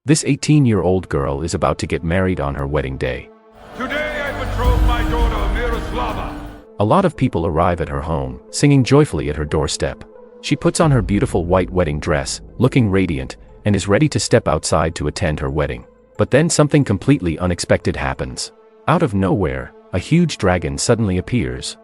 This 18-year-old girl is about to get married on her wedding day. Today I betroth my daughter, Miroslava. A lot of people arrive at her home, singing joyfully at her doorstep. She puts on her beautiful white wedding dress, looking radiant, and is ready to step outside to attend her wedding. But then something completely unexpected happens. Out of nowhere, a huge dragon suddenly appears.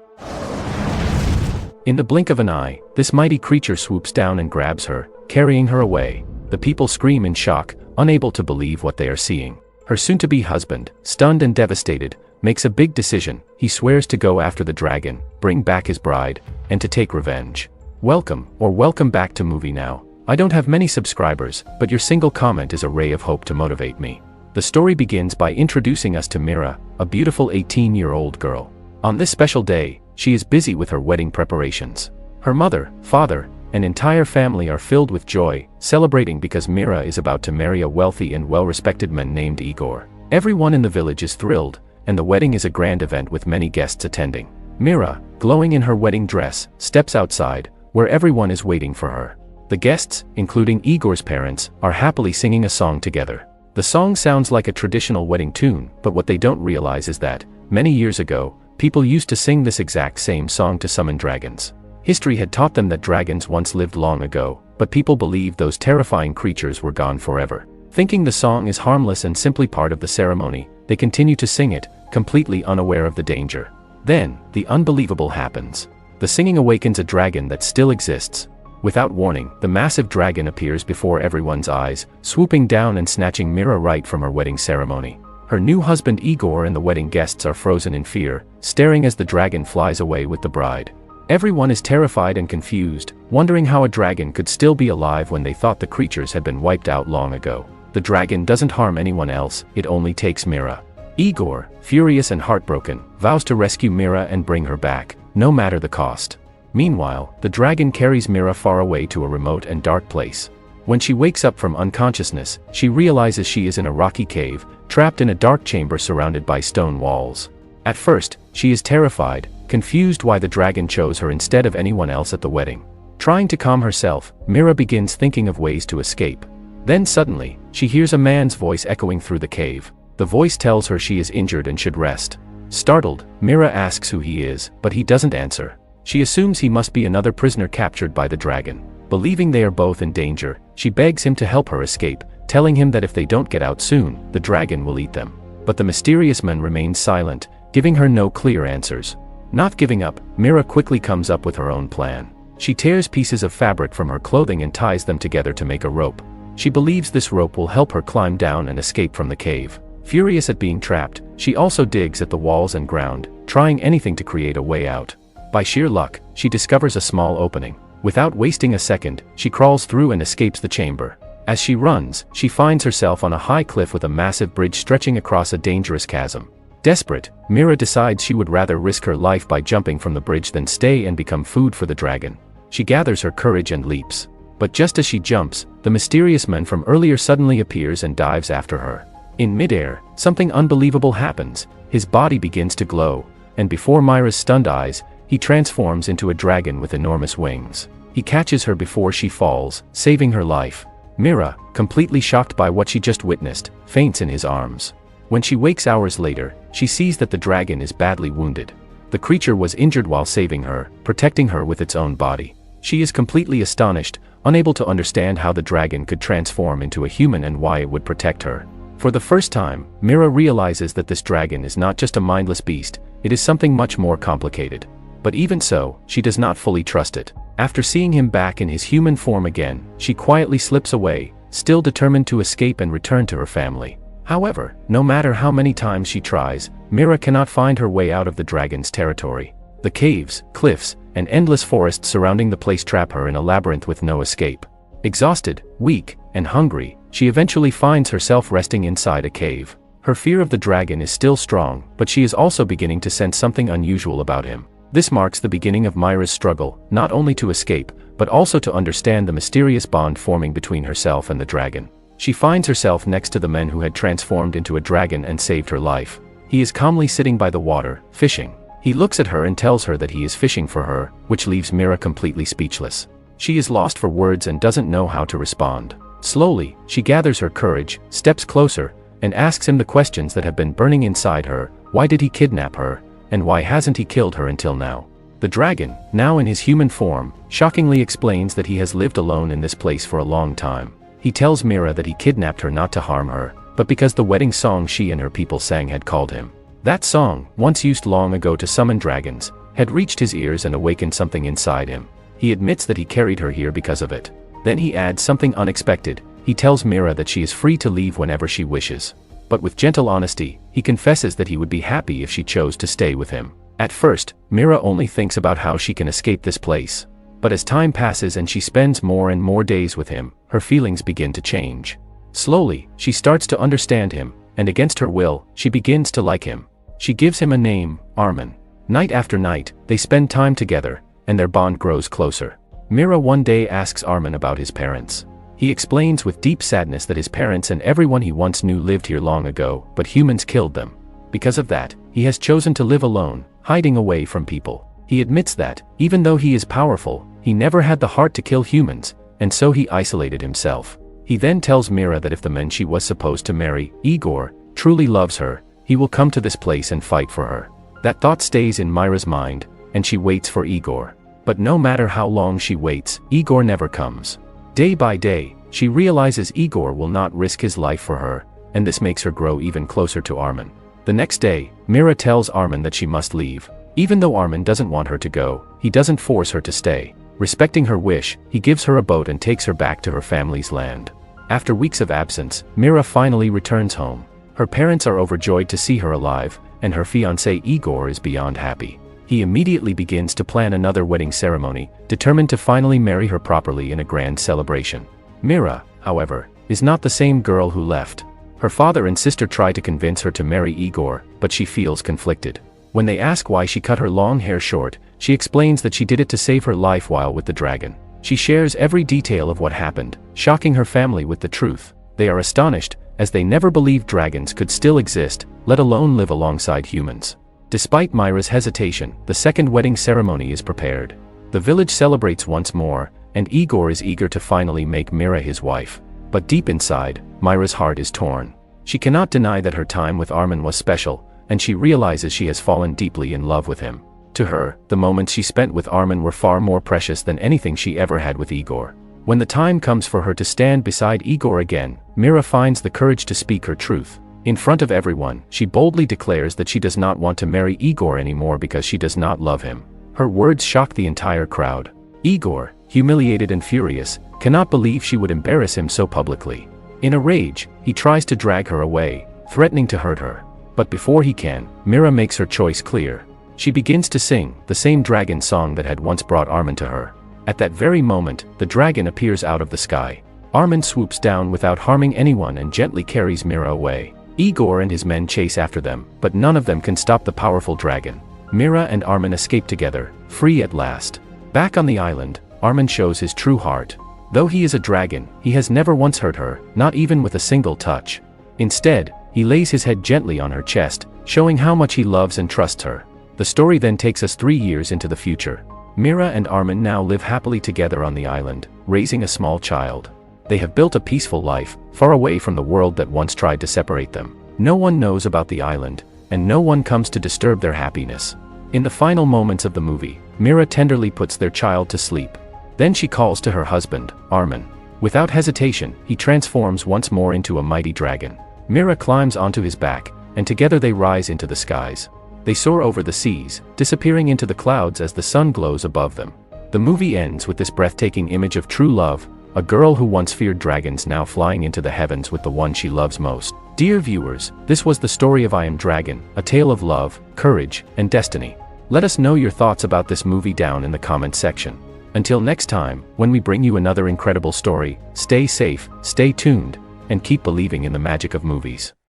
In the blink of an eye, this mighty creature swoops down and grabs her, carrying her away. The people scream in shock, unable to believe what they are seeing. Her soon-to-be husband, stunned and devastated, makes a big decision. He swears to go after the dragon, bring back his bride, and to take revenge. Welcome back to Movie Now. I don't have many subscribers, but your single comment is a ray of hope to motivate me. The story begins by introducing us to Mira, a beautiful 18-year-old girl. On this special day, she is busy with her wedding preparations. Her mother, father, and entire family are filled with joy, celebrating because Mira is about to marry a wealthy and well-respected man named Igor. Everyone in the village is thrilled, and the wedding is a grand event with many guests attending. Mira, glowing in her wedding dress, steps outside, where everyone is waiting for her. The guests, including Igor's parents, are happily singing a song together. The song sounds like a traditional wedding tune, but what they don't realize is that, many years ago, people used to sing this exact same song to summon dragons. History had taught them that dragons once lived long ago, but people believed those terrifying creatures were gone forever. Thinking the song is harmless and simply part of the ceremony, they continue to sing it, completely unaware of the danger. Then, the unbelievable happens. The singing awakens a dragon that still exists. Without warning, the massive dragon appears before everyone's eyes, swooping down and snatching Mira right from her wedding ceremony. Her new husband Igor and the wedding guests are frozen in fear, staring as the dragon flies away with the bride. Everyone is terrified and confused, wondering how a dragon could still be alive when they thought the creatures had been wiped out long ago. The dragon doesn't harm anyone else, it only takes Mira. Igor, furious and heartbroken, vows to rescue Mira and bring her back, no matter the cost. Meanwhile, the dragon carries Mira far away to a remote and dark place. When she wakes up from unconsciousness, she realizes she is in a rocky cave, trapped in a dark chamber surrounded by stone walls. At first, she is terrified, confused why the dragon chose her instead of anyone else at the wedding. Trying to calm herself, Mira begins thinking of ways to escape. Then suddenly, she hears a man's voice echoing through the cave. The voice tells her she is injured and should rest. Startled, Mira asks who he is, but he doesn't answer. She assumes he must be another prisoner captured by the dragon. Believing they are both in danger, she begs him to help her escape, telling him that if they don't get out soon, the dragon will eat them. But the mysterious man remains silent, giving her no clear answers. Not giving up, Mira quickly comes up with her own plan. She tears pieces of fabric from her clothing and ties them together to make a rope. She believes this rope will help her climb down and escape from the cave. Furious at being trapped, she also digs at the walls and ground, trying anything to create a way out. By sheer luck, she discovers a small opening. Without wasting a second, she crawls through and escapes the chamber. As she runs, she finds herself on a high cliff with a massive bridge stretching across a dangerous chasm. Desperate, Mira decides she would rather risk her life by jumping from the bridge than stay and become food for the dragon. She gathers her courage and leaps. But just as she jumps, the mysterious man from earlier suddenly appears and dives after her. In midair, something unbelievable happens. His body begins to glow, and before Mira's stunned eyes, he transforms into a dragon with enormous wings. He catches her before she falls, saving her life. Mira, completely shocked by what she just witnessed, faints in his arms. When she wakes hours later, she sees that the dragon is badly wounded. The creature was injured while saving her, protecting her with its own body. She is completely astonished, unable to understand how the dragon could transform into a human and why it would protect her. For the first time, Mira realizes that this dragon is not just a mindless beast, it is something much more complicated. But even so, she does not fully trust it. After seeing him back in his human form again, she quietly slips away, still determined to escape and return to her family. However, no matter how many times she tries, Mira cannot find her way out of the dragon's territory. The caves, cliffs, and endless forests surrounding the place trap her in a labyrinth with no escape. Exhausted, weak, and hungry, she eventually finds herself resting inside a cave. Her fear of the dragon is still strong, but she is also beginning to sense something unusual about him. This marks the beginning of Mira's struggle, not only to escape, but also to understand the mysterious bond forming between herself and the dragon. She finds herself next to the man who had transformed into a dragon and saved her life. He is calmly sitting by the water, fishing. He looks at her and tells her that he is fishing for her, which leaves Mira completely speechless. She is lost for words and doesn't know how to respond. Slowly, she gathers her courage, steps closer, and asks him the questions that have been burning inside her. Why did he kidnap her? And why hasn't he killed her until now? The dragon, now in his human form, shockingly explains that he has lived alone in this place for a long time. He tells Mira that he kidnapped her not to harm her, but because the wedding song she and her people sang had called him. That song, once used long ago to summon dragons, had reached his ears and awakened something inside him. He admits that he carried her here because of it. Then he adds something unexpected. He tells Mira that she is free to leave whenever she wishes. But with gentle honesty, he confesses that he would be happy if she chose to stay with him. At first, Mira only thinks about how she can escape this place. But as time passes and she spends more and more days with him, her feelings begin to change. Slowly, she starts to understand him, and against her will, she begins to like him. She gives him a name, Armin. Night after night, they spend time together, and their bond grows closer. Mira one day asks Armin about his parents. He explains with deep sadness that his parents and everyone he once knew lived here long ago, but humans killed them. Because of that, he has chosen to live alone, hiding away from people. He admits that, even though he is powerful, he never had the heart to kill humans, and so he isolated himself. He then tells Mira that if the man she was supposed to marry, Igor, truly loves her, he will come to this place and fight for her. That thought stays in Mira's mind, and she waits for Igor. But no matter how long she waits, Igor never comes. Day by day, she realizes Igor will not risk his life for her, and this makes her grow even closer to Armin. The next day, Mira tells Armin that she must leave. Even though Armin doesn't want her to go, he doesn't force her to stay. Respecting her wish, he gives her a boat and takes her back to her family's land. After weeks of absence, Mira finally returns home. Her parents are overjoyed to see her alive, and her fiancé Igor is beyond happy. He immediately begins to plan another wedding ceremony, determined to finally marry her properly in a grand celebration. Mira, however, is not the same girl who left. Her father and sister try to convince her to marry Igor, but she feels conflicted. When they ask why she cut her long hair short, she explains that she did it to save her life while with the dragon. She shares every detail of what happened, shocking her family with the truth. They are astonished, as they never believed dragons could still exist, let alone live alongside humans. Despite Mira's hesitation, the second wedding ceremony is prepared. The village celebrates once more, and Igor is eager to finally make Mira his wife. But deep inside, Mira's heart is torn. She cannot deny that her time with Armin was special, and she realizes she has fallen deeply in love with him. To her, the moments she spent with Armin were far more precious than anything she ever had with Igor. When the time comes for her to stand beside Igor again, Mira finds the courage to speak her truth. In front of everyone, she boldly declares that she does not want to marry Igor anymore because she does not love him. Her words shock the entire crowd. Igor, humiliated and furious, cannot believe she would embarrass him so publicly. In a rage, he tries to drag her away, threatening to hurt her. But before he can, Mira makes her choice clear. She begins to sing the same dragon song that had once brought Armin to her. At that very moment, the dragon appears out of the sky. Armin swoops down without harming anyone and gently carries Mira away. Igor and his men chase after them, but none of them can stop the powerful dragon. Mira and Armin escape together, free at last. Back on the island, Armin shows his true heart. Though he is a dragon, he has never once hurt her, not even with a single touch. Instead, he lays his head gently on her chest, showing how much he loves and trusts her. The story then takes us 3 years into the future. Mira and Armin now live happily together on the island, raising a small child. They have built a peaceful life, far away from the world that once tried to separate them. No one knows about the island, and no one comes to disturb their happiness. In the final moments of the movie, Mira tenderly puts their child to sleep. Then she calls to her husband, Armin. Without hesitation, he transforms once more into a mighty dragon. Mira climbs onto his back, and together they rise into the skies. They soar over the seas, disappearing into the clouds as the sun glows above them. The movie ends with this breathtaking image of true love, a girl who once feared dragons now flying into the heavens with the one she loves most. Dear viewers, this was the story of I Am Dragon, a tale of love, courage, and destiny. Let us know your thoughts about this movie down in the comment section. Until next time, when we bring you another incredible story, stay safe, stay tuned, and keep believing in the magic of movies.